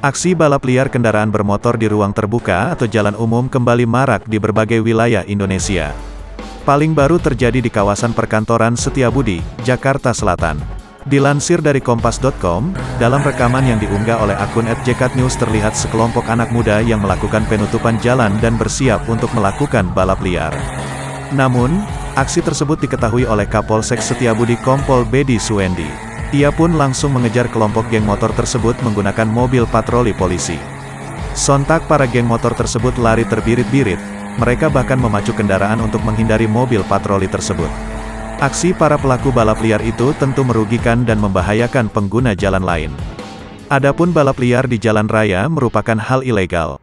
Aksi balap liar kendaraan bermotor di ruang terbuka atau jalan umum kembali marak di berbagai wilayah Indonesia. Paling baru terjadi di kawasan perkantoran Setiabudi, Jakarta Selatan. Dilansir dari Kompas.com, dalam rekaman yang diunggah oleh akun @jekatnews terlihat sekelompok anak muda yang melakukan penutupan jalan dan bersiap untuk melakukan balap liar. Namun, aksi tersebut diketahui oleh Kapolsek Setiabudi Kompol Bedi Suwendi. Ia pun langsung mengejar kelompok geng motor tersebut menggunakan mobil patroli polisi. Sontak para geng motor tersebut lari terbirit-birit, mereka bahkan memacu kendaraan untuk menghindari mobil patroli tersebut. Aksi para pelaku balap liar itu tentu merugikan dan membahayakan pengguna jalan lain. Adapun balap liar di jalan raya merupakan hal ilegal.